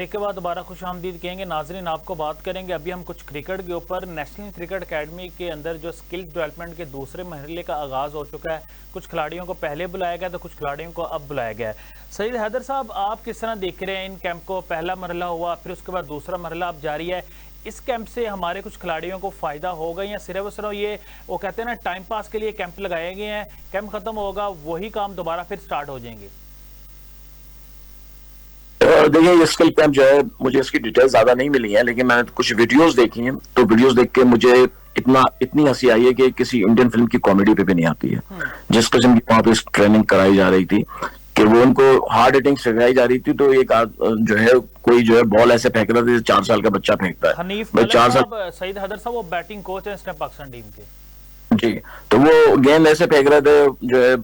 Break के बाद दोबारा खुशामदीद कहेंगे। नाजरीन, आपको बात करेंगे अभी हम कुछ क्रिकेट के ऊपर। नेशनल क्रिकेट एकेडमी के अंदर जो स्किल डेवलपमेंट के दूसरे मरहले का आगाज़ हो चुका है। कुछ खिलाड़ियों को पहले बुलाया गया तो कुछ खिलाड़ियों को अब बुलाया गया है। सईद हैदर साहब, आप किस तरह देख रहे हैं इन कैंप को? पहला मरहला हुआ, फिर उसके बाद दूसरा मरहला अब जारी है। इस कैंप से हमारे कुछ खिलाड़ियों को फ़ायदा होगा या सिर्फ और सिर्फ ये वो कहते हैं ना टाइम पास के लिए कैंप लगाए गए हैं, कैंप ख़त्म होगा वही काम दोबारा फिर स्टार्ट हो जाएंगे? देखिए, ये स्किल कैंप जो है, मुझे इसकी डिटेल ज्यादा नहीं मिली है, लेकिन मैंने कुछ वीडियोस देखी हैं। तो वीडियोस देख के मुझे इतनी हंसी आई है कि किसी इंडियन फिल्म की कॉमेडी पे भी नहीं आती है। जिस किस्म की वहां पे ट्रेनिंग कराई जा रही थी कि वो उनको हार्ड हिटिंग सिखाई जा रही थी, तो एक जो है कोई जो है बॉल ऐसे फेंक रहा था जैसे 4 साल का बच्चा फेंकता है। हनीफ मलिक साहब, सईद हैदर साहब वो बैटिंग कोच है इस टाइम पाकिस्तान टीम के जी। तो वो गेंद ऐसे फेंक रहे थे जो है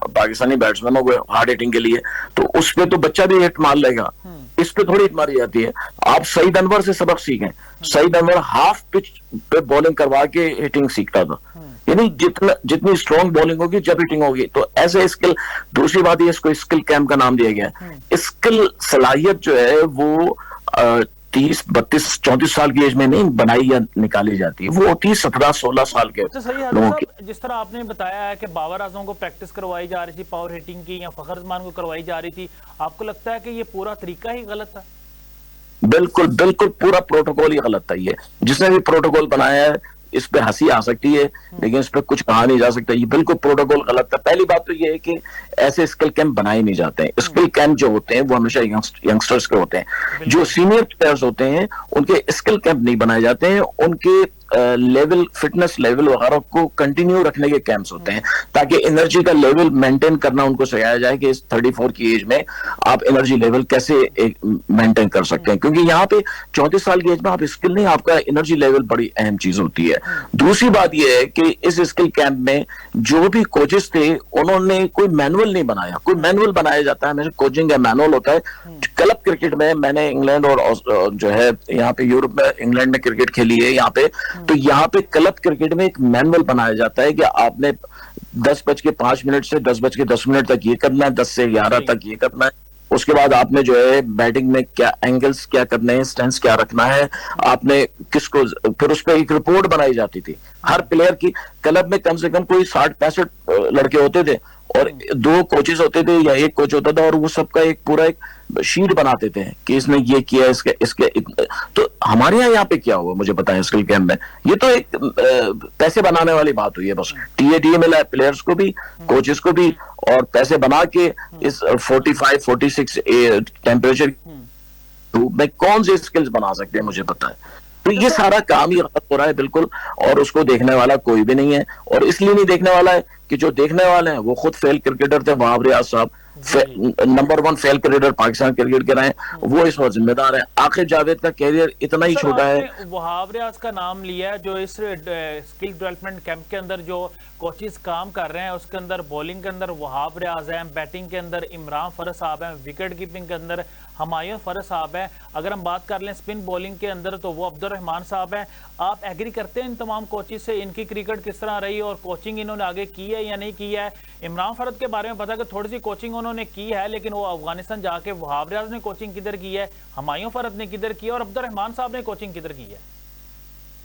पाकिस्तानी बैट्समैनों को हार्ड हिटिंग के लिए, तो उस पे तो बच्चा भी हिट मार लेगा, इस पे थोड़ी हिट मारी जाती है। आप सईद अनवर से सबक सीखें। सईद अनवर हाफ पिच पे बॉलिंग करवा के हिटिंग सीखता था। यानी जितनी स्ट्रॉन्ग बॉलिंग होगी जब हिटिंग होगी, तो ऐसे स्किल। दूसरी बात ये, इसको स्किल कैंप का नाम दिया गया है। स्किल सलाहियत जो है वो 30, 32, 34 साल की एज में नहीं बनाई या निकाली जाती है, वो होती है 17, 16 साल के लोगों की। जिस तरह आपने बताया है कि बाबर आजम को प्रैक्टिस करवाई जा रही थी पावर हिटिंग की, या फखर जमान को करवाई जा रही थी, आपको लगता है कि ये पूरा तरीका ही गलत था? बिल्कुल बिल्कुल, पूरा प्रोटोकॉल ही गलत था। ये जिसने भी प्रोटोकॉल बनाया है, इस पे हंसी आ सकती है लेकिन इस पे कुछ कहा नहीं जा सकता। ये बिल्कुल प्रोटोकॉल गलत था। पहली बात तो ये है कि ऐसे स्किल कैंप बनाए नहीं जाते हैं। स्किल कैंप जो होते हैं वो हमेशा यंगस्टर्स के होते हैं। जो सीनियर प्लेयर्स होते हैं उनके स्किल कैंप नहीं बनाए जाते हैं। उनके लेवल, फिटनेस लेवल वगैरह को कंटिन्यू रखने के कैंप्स होते हैं, ताकि एनर्जी का लेवल मेंटेन करना उनको सिखाया जाए कि इस 34 की एज में आप एनर्जी लेवल कैसे मेंटेन कर सकते हैं। क्योंकि यहाँ पे 34 साल की एज में आप स्किल नहीं, आपका एनर्जी लेवल बड़ी अहम चीज होती है। दूसरी बात यह है कि इस स्किल कैंप में जो भी कोचेस थे उन्होंने कोई मैनुअल नहीं बनाया। कोई मैनुअल बनाया जाता है, कोचिंग का मैनुअल होता है। क्लब क्रिकेट में मैंने इंग्लैंड और जो है यहाँ पे यूरोप में, इंग्लैंड में क्रिकेट खेली है यहाँ पे, तो यहाँ पे क्लब क्रिकेट में एक मैनुअल बनाया जाता है कि आपने 10:05 से 10:10 तक ये करना है, 10 से 11 तक ये करना है। उसके बाद आपने जो है बैटिंग में क्या एंगल्स क्या करने हैं, स्टैंस क्या रखना है, आपने किसको, फिर उस पर एक रिपोर्ट बनाई जाती थी हर प्लेयर की। क्लब में कम से कम कोई 60-65 लड़के होते थे और 2 कोचेस होते थे या 1 कोच होता था, और वो सबका एक पूरा एक शीट बनाते थे कि इसने ये किया, इसके तो हमारे यहाँ पे क्या हुआ मुझे बताएं स्किल कैंप में? ये तो एक पैसे बनाने वाली बात हुई है बस। टीए मिला है प्लेयर्स को भी, कोचेस को भी, और पैसे बना के इस 45-46 टेम्परेचर में कौन से स्किल्स बना सकते हैं मुझे पता है। तो ये सारा काम ही गलत हो रहा है बिल्कुल, और उसको देखने वाला कोई भी नहीं है। और इसलिए नहीं देखने वाला है कि जो देखने वाले हैं वो खुद फेल क्रिकेटर थे। वहाब रियाज साहब number 1 fail cricketer Pakistan cricket के रहे, वो इस पर जिम्मेदार है। आकिब जावेद का कैरियर इतना ही छोटा है। वहाब रियाज का नाम लिया है, जो इस स्किल डेवलपमेंट कैंप के अंदर जो कोचेस काम कर रहे हैं उसके अंदर बॉलिंग के अंदर वहाब रियाज है, बैटिंग के अंदर इमरान फरज साहब है, विकेट कीपिंग के अंदर हुमायूं फरज साहब है। अगर हम बात कर लें स्पिन बॉलिंग के अंदर तो वो अब्दुर्रहमान साहब है। आप एग्री करते हैं इन तमाम कोचेस से, इनकी क्रिकेट किस तरह रही और कोचिंग इन्होंने आगे की है या नहीं की है? इमरान फरद के बारे में पता कि थोड़ी सी कोचिंग उन्होंने की है, लेकिन वो अफगानिस्तान जाके वहाब रियाज ने कोचिंग किधर की है, हुमायूं फरद ने किधर की है, और अब्दुर्रहमान साहब ने कोचिंग किधर की है?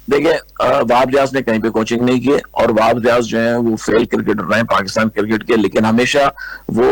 देखिए, वहाब रियाज ने कहीं पे कोचिंग नहीं की, और वहाब रियाज जो है वो फेल क्रिकेटर रहे पाकिस्तान क्रिकेट के, लेकिन हमेशा वो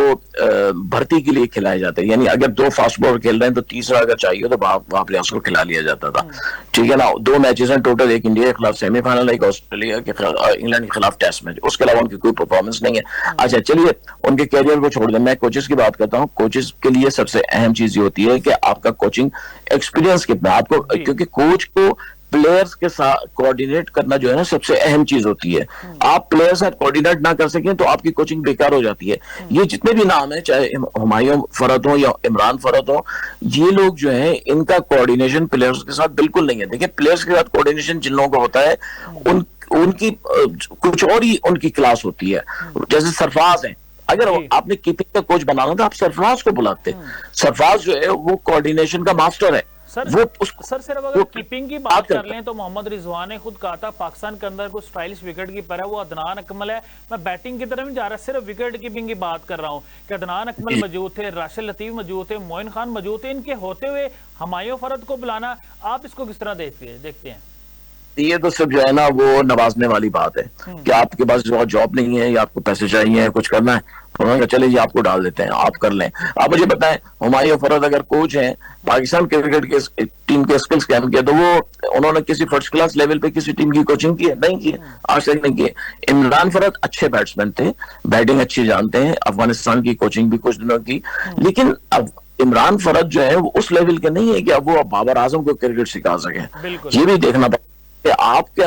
भर्ती के लिए खिलाए जाते हैं। यानी अगर 2 फास्ट बॉलर खेल रहे हैं तो तीसरा अगर चाहिए तो वहाब रियाज को खिला लिया जाता था। ठीक है ना। 2 मैचेस हैं टोटल, एक इंडिया के खिलाफ सेमीफाइनल, एक ऑस्ट्रेलिया के इंग्लैंड के खिलाफ टेस्ट मैच। उसके अलावा उनकी कोई परफॉर्मेंस नहीं है। अच्छा चलिए, उनके कैरियर को छोड़ दें, मैं कोचेस की बात करता हूँ। कोचेस के लिए सबसे अहम चीज ये होती है कि आपका कोचिंग एक्सपीरियंस कितना आपको, क्योंकि कोच को प्लेयर्स के साथ कोऑर्डिनेट करना जो है ना सबसे अहम चीज होती है। आप प्लेयर साथ कोऑर्डिनेट ना कर सकें तो आपकी कोचिंग बेकार हो जाती है। ये जितने भी नाम है, चाहे हुमायूं फरद हो या इमरान फरद हो, ये लोग जो है इनका कोऑर्डिनेशन प्लेयर्स के साथ बिल्कुल नहीं है। देखिए, प्लेयर्स के साथ कोऑर्डिनेशन जिन लोगों का होता है उनकी कुछ और ही उनकी क्लास होती है। जैसे सरफराज है, अगर आपने कीपिंग का कोच बनाना तो आप सरफराज को बुलाते। सरफराज जो है वो कोऑर्डिनेशन का मास्टर है। सर वो उसको सर सिर्फ अगर वो कीपिंग की बात कर करता लें तो मोहम्मद रिजवान ने खुद कहा था पाकिस्तान के अंदर कोई स्टाइलिश विकेट कीपर है वो अदनान अकमल है। मैं बैटिंग की तरफ नहीं जा रहा, सिर्फ विकेट कीपिंग की बात कर रहा हूं कि अदनान अकमल है। मौजूद थे, राशिद लतीफ मौजूद थे, मोइन खान मौजूद थे, इनके होते हुए हुमायूं फरद को बुलाना, आप इसको किस तरह देखते हैं? ये तो सिर्फ जो है ना वो नवाजने वाली बात है कि आपके पास जॉब नहीं है या आपको पैसे चाहिए कुछ करना है, उन्होंने कहा चले जी आपको डाल देते हैं, आप कर लें। आप मुझे बताएं, हुमायूं फरद अगर कोच हैं पाकिस्तान क्रिकेट के टीम के स्किल्स कैंप किया, तो वो उन्होंने किसी फर्स्ट क्लास लेवल पे किसी टीम की कोचिंग की है? नहीं की, आज तक नहीं की। इमरान फरद अच्छे बैट्समैन थे, बैटिंग अच्छी जानते हैं, अफगानिस्तान की कोचिंग भी कुछ दिनों की, लेकिन अब इमरान फरद जो है वो उस लेवल के नहीं है कि अब वो बाबर आजम को क्रिकेट सिखा सके। ये भी देखना पड़ेगा कि आपके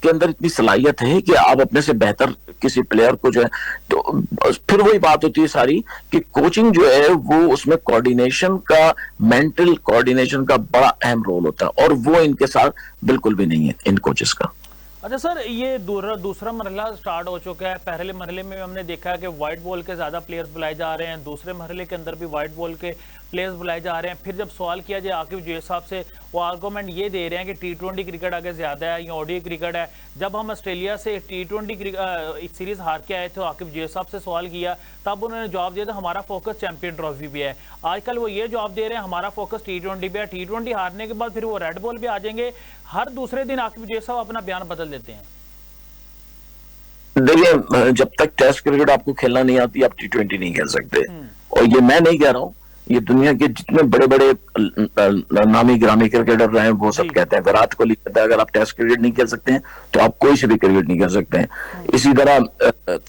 अंदर इतनी सलाहियत है कि आप अपने से बेहतर किसी प्लेयर को जो है, तो फिर वही बात होती है सारी कि कोचिंग जो है वो उसमें कोऑर्डिनेशन का, मेंटल कोऑर्डिनेशन का बड़ा अहम रोल होता है, और वो इनके साथ बिल्कुल भी नहीं है इन कोचेस का। अच्छा सर, ये दूसरा मरहला स्टार्ट हो चुका है। पहले मरहले में हमने देखा है कि वाइट बॉल के ज़्यादा प्लेयर्स बुलाए जा रहे हैं, दूसरे मरहले के अंदर भी वाइट बॉल के प्लेयर्स बुलाए जा रहे हैं। फिर जब सवाल किया जाए आकिब जुए साहब से, वो आर्गूमेंट ये दे रहे हैं कि T20 क्रिकेट आगे ज़्यादा है या ODI क्रिकेट है। जब हम ऑस्ट्रेलिया से T20 सीरीज़ हार के आए थे, आकिब जुए साहब से सवाल किया, तब उन्होंने जवाब दिया था हमारा फोकस चैंपियन ट्रॉफी भी है। आजकल वो ये जवाब दे रहे हैं हमारा फोकस T20 भी है। T20 हारने के बाद फिर वो रेड बॉल भी आ जाएंगे। हर दूसरे दिन आकिब जुए साहब अपना बयान बदल देते हैं। देखिए, जब तक टेस्ट क्रिकेट आपको खेलना नहीं आती आप T20 नहीं खेल सकते। और ये मैं नहीं कह रहा हूँ, ये दुनिया के जितने बड़े बड़े नामी ग्रामी क्रिकेटर रहे हैं वो सब कहते हैं। विराट कोहली कहता है अगर आप टेस्ट क्रिकेट नहीं खेल सकते हैं तो आप कोई से भी क्रिकेट नहीं खेल सकते हैं। इसी तरह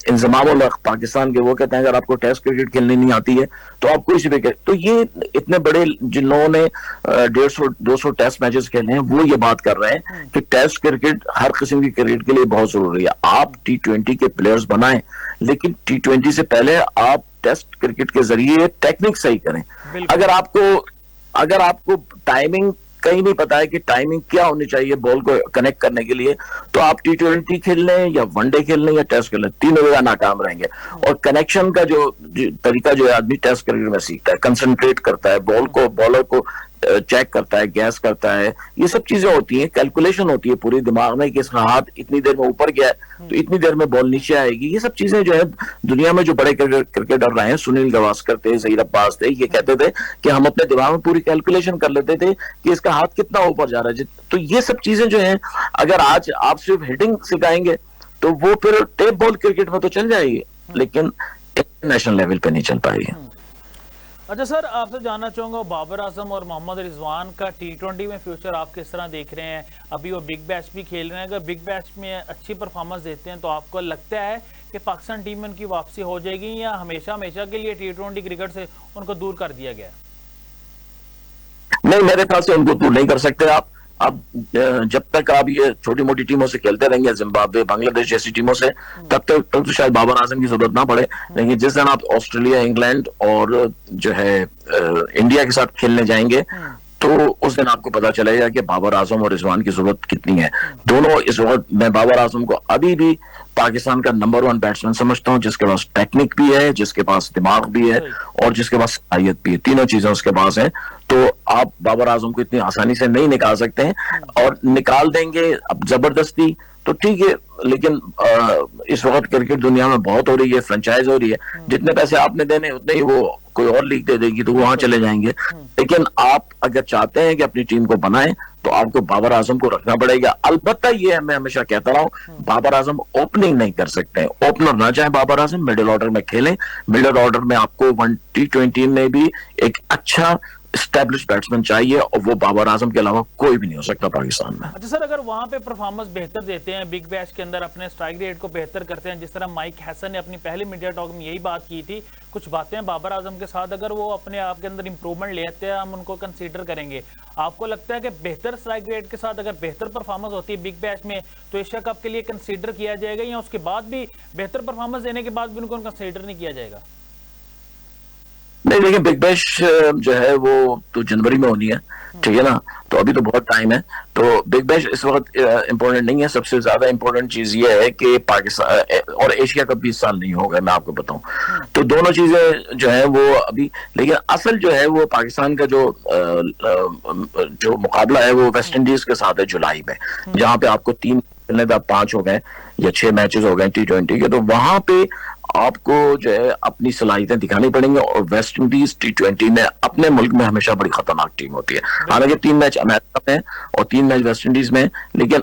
इंजमाम उल हक पाकिस्तान के, वो कहते हैं अगर आपको टेस्ट क्रिकेट खेलनी नहीं आती है तो आप कोई से भी तो ये इतने बड़े जिन्होंने 150-200 टेस्ट मैचेस खेले हैं वो ये बात कर रहे हैं कि टेस्ट क्रिकेट हर किस्म की क्रिकेट के लिए बहुत जरूरी है। आप T20 के प्लेयर्स बनाएं, लेकिन T20 से पहले आप टेस्ट क्रिकेट के जरिए टेक्निक सही करें। अगर आपको टाइमिंग कहीं नहीं पता है कि टाइमिंग क्या होनी चाहिए बॉल को कनेक्ट करने के लिए, तो आप T20 खेल लें या वनडे खेल लें या टेस्ट खेल लें, तीनों जगह नाकाम रहेंगे। और कनेक्शन का जो तरीका जो है आदमी टेस्ट क्रिकेट में सीखता है, कंसंट्रेट करता है, बॉलर को चेक करता है, गैस करता है, ये सब चीजें होती हैं, कैलकुलेशन होती है पूरी दिमाग में कि इसका हाथ इतनी देर में ऊपर गया है तो इतनी देर में बॉल नीचे आएगी। ये सब चीजें जो है दुनिया में जो बड़े क्रिकेटर रहे हैं, सुनील गावस्कर थे, ज़हीर अब्बास थे, ये कहते थे कि हम अपने दिमाग में पूरी कैलकुलेशन कर लेते थे कि इसका हाथ कितना ऊपर जा रहा है। तो ये सब चीजें जो है अगर आज आप सिर्फ हिटिंग सिखाएंगे तो वो फिर टेप बॉल क्रिकेट में तो चल जाएगी, लेकिन इंटरनेशनल लेवल पे नहीं चल पाएगी। अच्छा सर, आपसे जानना चाहूंगा बाबर आजम और मोहम्मद रिजवान का T20 में फ्यूचर आप किस तरह देख रहे हैं? अभी वो बिग बैच भी खेल रहे हैं, अगर बिग बैच में अच्छी परफॉर्मेंस देते हैं तो आपको लगता है कि पाकिस्तान टीम में उनकी वापसी हो जाएगी या हमेशा के लिए T20 क्रिकेट से उनको दूर कर दिया गया? नहीं, मेरे ख्याल से उनको दूर नहीं कर सकते आप। अब जब तक आप ये छोटी मोटी टीमों से खेलते रहेंगे, जिम्बाब्वे, बांग्लादेश जैसी टीमों से, तब तक तो शायद बाबर आजम की जरूरत ना पड़े। लेकिन जिस दिन आप ऑस्ट्रेलिया, इंग्लैंड और जो है इंडिया के साथ खेलने जाएंगे तो उस दिन आपको पता चलेगा कि बाबर आजम और रिजवान की जरूरत कितनी है। दोनों इस वक्त मैं बाबर आजम को अभी भी पाकिस्तान का नंबर 1 बैट्समैन समझता हूं, जिसके पास टेक्निक भी है, जिसके पास दिमाग भी है और जिसके पास सलाहियत भी है। तीनों चीजें उसके पास है। तो आप बाबर आजम को इतनी आसानी से नहीं निकाल सकते हैं, और निकाल देंगे अब जबरदस्ती तो ठीक है, लेकिन इस वक्त क्रिकेट दुनिया में बहुत हो रही है, फ्रेंचाइज हो रही है, जितने पैसे आपने देने उतने ही वो कोई और लीग दे देगी तो वहां चले जाएंगे। लेकिन आप अगर चाहते हैं कि अपनी टीम को बनाएं तो आपको बाबर आजम को रखना पड़ेगा। अलबत्ता ये है, मैं हमेशा कहता रहा हूं, बाबर आजम ओपनिंग नहीं कर सकते हैं। ओपनर ना चाहे बाबर आजम, मिडिल ऑर्डर में खेलें। मिडिल ऑर्डर में आपको T20 में भी एक अच्छा एस्टैब्लिश बैट्समैन चाहिए, और वो बाबर आजम के अलावा कोई भी नहीं हो सकता पाकिस्तान में। अच्छा सर, अगर वहां पे परफॉर्मेंस बेहतर देते हैं, बिग बैश के अंदर अपने स्ट्राइक रेट को बेहतर करते हैं, जिस तरह माइक हैसन ने अपनी पहले मीडिया टॉक में यही बात की थी, कुछ बातें बाबर आजम के साथ अगर वो अपने आप के अंदर इंप्रूवमेंट ले आते हैं, हम उनको कंसीडर करेंगे। आपको लगता है कि बेहतर स्ट्राइक रेट के साथ अगर बेहतर परफॉर्मेंस होती है बिग बैश में तो एशिया कप के लिए कंसीडर किया जाएगा, या उसके बाद भी बेहतर परफॉर्मेंस देने के बाद भी उनको कंसीडर नहीं किया जाएगा? नहीं, देखिए, बिग बैश जो है वो तो जनवरी में होनी है, ठीक है ना। तो अभी तो बहुत टाइम है, तो बिग बैश इस वक्त इम्पोर्टेंट नहीं है। सबसे ज्यादा इम्पोर्टेंट चीज ये है कि पाकिस्तान और एशिया कप 20 साल नहीं होगा, मैं आपको बताऊं। तो दोनों चीजें जो है वो अभी, लेकिन असल जो है वो पाकिस्तान का जो मुकाबला है वो वेस्ट इंडीज के साथ है जुलाई में, जहां पे आपको 5 हो गए या 6 मैचेस हो गए T20 के, तो वहां पे आपको जो है अपनी सलाहियतें दिखानी पड़ेंगी। और वेस्ट इंडीज T20 में अपने मुल्क में हमेशा बड़ी खतरनाक टीम होती है। हालांकि 3 मैच अमेरिका में और 3 मैच वेस्ट इंडीज में, लेकिन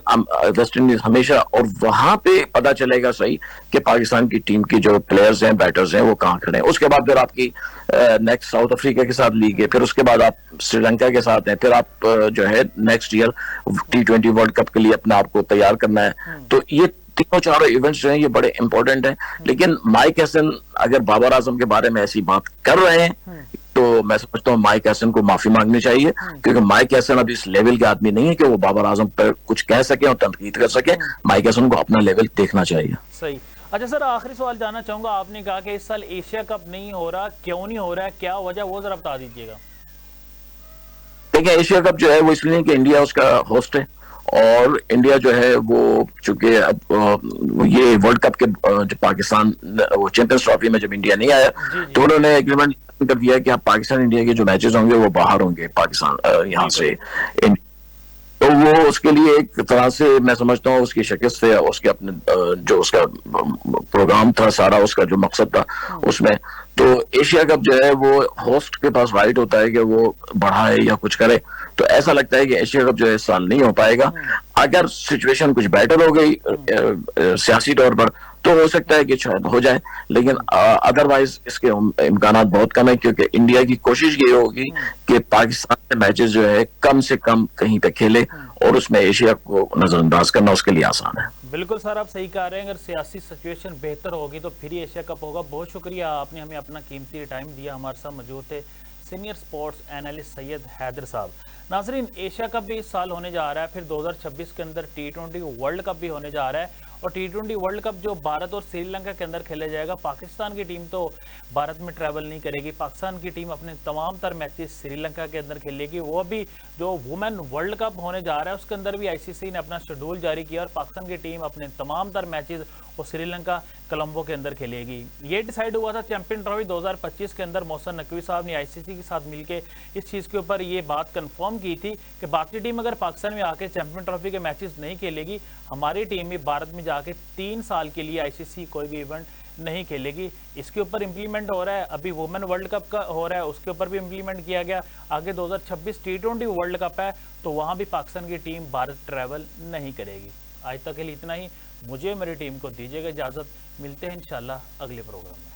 वेस्ट इंडीज हमेशा, और वहां पे पता चलेगा सही कि पाकिस्तान की टीम की जो प्लेयर्स हैं, बैटर्स हैं, वो कहाँ खड़े हैं। उसके बाद फिर आपकी नेक्स्ट साउथ अफ्रीका के साथ लीग है, फिर उसके बाद आप श्रीलंका के साथ हैं, फिर आप जो है next year T20 world cup के लिए अपने आप को तैयार करना है। तो ये तीनों चारों इवेंट्स जो हैं ये बड़े इंपॉर्टेंट हैं। लेकिन माइक हैसन अगर बाबर आजम के बारे में ऐसी बात कर रहे हैं तो मैं समझता हूँ माइक हैसन को माफी मांगनी चाहिए, क्योंकि माइक हैसन अभी इस लेवल के आदमी नहीं है कि वो बाबर आजम पर कुछ कह सके और तनकीद कर सके। माइक हैसन को अपना लेवल देखना चाहिए। सही। अच्छा सर, आखिरी सवाल जानना चाहूंगा, आपने कहा कि इस साल एशिया कप नहीं हो रहा, क्यों नहीं हो रहा है, क्या वजह, वो जरा बता दीजिएगा। देखिए, एशिया कप जो है वो इसलिए कि इंडिया उसका होस्ट है, और इंडिया जो है वो चूंकि अब ये वर्ल्ड कप के जो पाकिस्तान वो चैंपियंस ट्रॉफी में जब इंडिया नहीं आया, तो उन्होंने एग्रीमेंट कर दिया कि अब पाकिस्तान इंडिया के जो मैचेस होंगे वो बाहर होंगे पाकिस्तान यहाँ से। तो वो उसके लिए एक तरह से मैं समझता हूँ उसकी शिकस्त है, उसके अपने जो उसका प्रोग्राम था सारा, उसका जो मकसद था उसमें। तो एशिया कप जो है वो होस्ट के पास राइट होता है कि वो बढ़ाए या कुछ करे। तो ऐसा लगता है कि एशिया कप जो है इस साल नहीं हो पाएगा। अगर सिचुएशन कुछ बेटर हो गई सियासी तौर पर तो हो सकता है कि शायद हो जाए, लेकिन अदरवाइज इसके इम्कानात बहुत कम है, क्योंकि इंडिया की कोशिश ये होगी कि पाकिस्तान के मैचेस जो है कम से कम कहीं पे खेले, और उसमें एशिया को नजरअंदाज करना उसके लिए आसान है। बिल्कुल सर, आप सही कह रहे हैं। अगर सियासी सिचुएशन बेहतर होगी तो फिर ही एशिया कप होगा। बहुत शुक्रिया, आपने हमें अपना कीमती टाइम दिया। हमारे साथ मौजूद थे senior sports analyst Syed Haider साहब। नाजरीन, एशिया कप भी इस साल होने जा रहा है, फिर 2026 के अंदर T20 वर्ल्ड कप भी होने जा रहा है, और T20 वर्ल्ड कप जो भारत और श्रीलंका के अंदर खेला जाएगा, पाकिस्तान की टीम तो भारत में ट्रैवल नहीं करेगी। पाकिस्तान की टीम अपने तमाम तर मैचेस श्रीलंका के अंदर खेलेगी। वो भी जो वुमेन वर्ल्ड कप होने जा रहा है उसके अंदर भी ICC ने अपना शेड्यूल जारी किया, और पाकिस्तान की टीम अपने तमाम तर मैचेस वो श्रीलंका कोलंबो के अंदर खेलेगी। ये डिसाइड हुआ था चैंपियन ट्रॉफी 2025 के अंदर। मोहसिन नकवी साहब ने ICC के साथ मिलकर इस चीज़ के ऊपर ये बात कंफर्म की थी कि बाकी टीम अगर पाकिस्तान में आके चैंपियन ट्रॉफी के मैचेस नहीं खेलेगी, हमारी टीम भी भारत में जाके 3 साल के लिए ICC कोई भी इवेंट नहीं खेलेगी। इसके ऊपर इम्प्लीमेंट हो रहा है। अभी वुमेन वर्ल्ड कप का हो रहा है, उसके ऊपर भी इम्प्लीमेंट किया गया। आगे 2026 T20 वर्ल्ड कप है, तो वहाँ भी पाकिस्तान की टीम भारत ट्रैवल नहीं करेगी। आज तक के लिए इतना ही। मुझे मेरी टीम को दीजिएगा इजाज़त। मिलते हैं इंशाल्लाह अगले प्रोग्राम में।